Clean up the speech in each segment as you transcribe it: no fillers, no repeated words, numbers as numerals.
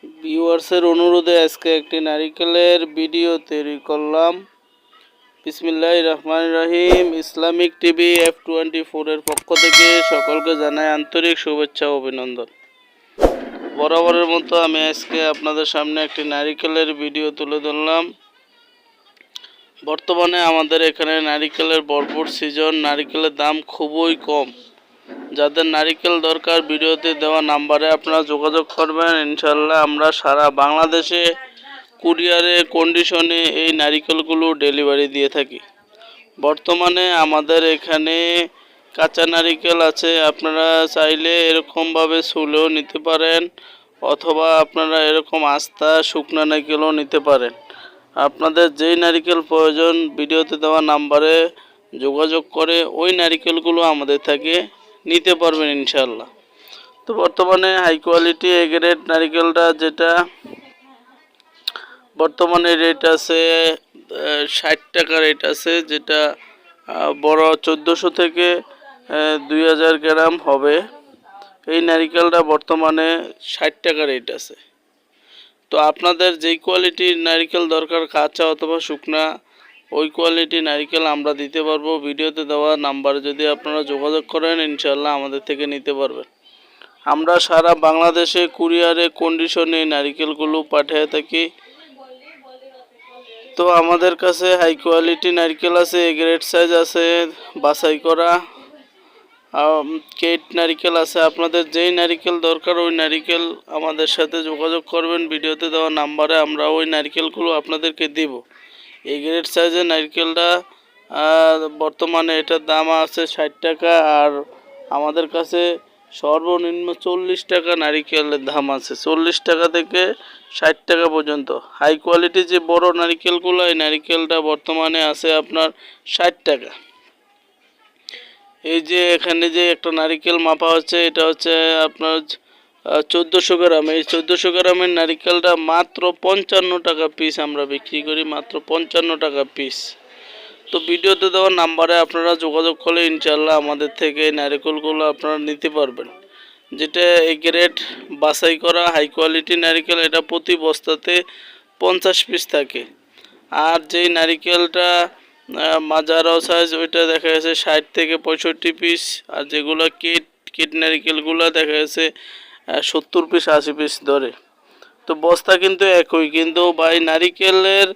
ভিউয়ার্সের অনুরোধে আজকে একটি নারিকেলের ভিডিও তৈরি করলাম। বিসমিল্লাহির রহমানির রহিম। ইসলামিক টিভি F24 এর পক্ষ থেকে সকলকে জানাই আন্তরিক শুভেচ্ছা ও অভিনন্দন। বরাবরের মতো আমি আজকে আপনাদের সামনে একটি নারিকেলের ভিডিও তুলে ধরলাম। বর্তমানে আমাদের এখানে নারিকেলের ভরপুর সিজন, নারিকেলের দাম খুবই কম। যাদের নারিকেল দরকার ভিডিওতে দেওয়া নাম্বারে আপনারা যোগাযোগ করবেন। ইনশাল্লাহ আমরা সারা বাংলাদেশে কুরিয়ারে কন্ডিশনে এই নারিকেলগুলো ডেলিভারি দিয়ে থাকি। বর্তমানে আমাদের এখানে কাঁচা নারিকেল আছে, আপনারা চাইলে এরকমভাবে ছুলেও নিতে পারেন, অথবা আপনারা এরকম আস্তা শুকনা নারিকেলও নিতে পারেন। আপনাদের যেই নারিকেল প্রয়োজন ভিডিওতে দেওয়া নাম্বারে যোগাযোগ করে ওই নারিকেলগুলো আমাদের থেকে নিতে পারবেন ইনশাল্লাহ। তো বর্তমানে হাই কোয়ালিটি এ গ্রেড নারিকেলটা যেটা বর্তমানে রেট আছে 60 টাকা রেট আছে, যেটা বড় 1400 থেকে 2000 গ্রাম হবে। এই নারিকেলটা বর্তমানে 60 টাকা রেট আছে। তো আপনাদের যেই কোয়ালিটির নারিকেল দরকার, কাঁচা অথবা শুকনা, ওই কোয়ালিটি নারিকেল আমরা দিতে পারবো। ভিডিওতে দেওয়া নাম্বারে যদি আপনারা যোগাযোগ করেন ইনশাল্লাহ আমাদের থেকে নিতে পারবেন। আমরা সারা বাংলাদেশে কুরিয়ারে কন্ডিশনে নারিকেলগুলো পাঠিয়ে থাকি। তো আমাদের কাছে হাই কোয়ালিটি নারিকেল আছে, এ গ্রেড সাইজ আছে, বাছাই করা কেট নারিকেল আছে। আপনাদের যেই নারিকেল দরকার ওই নারিকেল আমাদের সাথে যোগাযোগ করবেন। ভিডিওতে দেওয়া নাম্বারে আমরা ওই নারিকেলগুলো আপনাদেরকে দিব। এই গ্রেড সাইজের নারকেলটা বর্তমানে এটার দাম আছে 60 টাকা, আর আমাদের কাছে সর্বনিম্ন 40 টাকা নারিকেলের দাম আছে। 40 টাকা থেকে 60 টাকা পর্যন্ত। হাই কোয়ালিটি যে বড় নারিকেলগুলো, এই নারিকেলটা বর্তমানে আছে আপনার 60 টাকা। এই যে এখানে যে একটা নারিকেল মাপা হচ্ছে, এটা হচ্ছে আপনার 1400 গ্রাম। এই 1400 গ্রামের নারিকেলটা মাত্র 55 টাকা পিস আমরা বিক্রি করি, মাত্র 55 টাকা পিস। তো ভিডিওতে দেওয়া নাম্বারে আপনারা যোগাযোগ করলে ইনশাল্লাহ আমাদের থেকে এই নারিকেলগুলো আপনারা নিতে পারবেন। যেটা এই গ্রেড বাছাই করা হাই কোয়ালিটি নারিকেল, এটা প্রতি বস্তাতে 50 পিস থাকে। আর যেই নারিকেলটা মাঝারো সাইজ, ওইটা দেখা যাচ্ছে 60 থেকে 65 পিস। আর যেগুলো কিট নারিকেলগুলো দেখা যাচ্ছে 70 পিস 80 পিস ধরে। তো বস্তা কিন্তু একই, কিন্তু ভাই নারিকেলের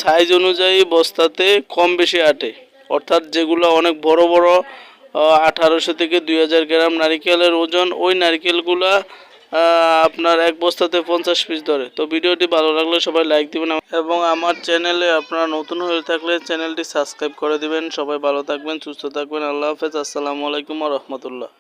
সাইজ অনুযায়ী বস্তাতে কম বেশি আটে। অর্থাৎ যেগুলো অনেক বড় বড় 1800 থেকে 2000 গ্রাম নারিকেলের ওজন, ওই নারিকেলগুলা আপনার এক বস্তাতে 50 পিস ধরে। তো ভিডিওটি ভালো লাগলে সবাই লাইক দিবেন, এবং আমার চ্যানেলে আপনারা নতুন হয়ে থাকলে চ্যানেলটি সাবস্ক্রাইব করে দিবেন। সবাই ভালো থাকবেন, সুস্থ থাকবেন। আল্লাহ হাফেজ। আসসালামু আলাইকুম ওয়া রাহমাতুল্লাহ।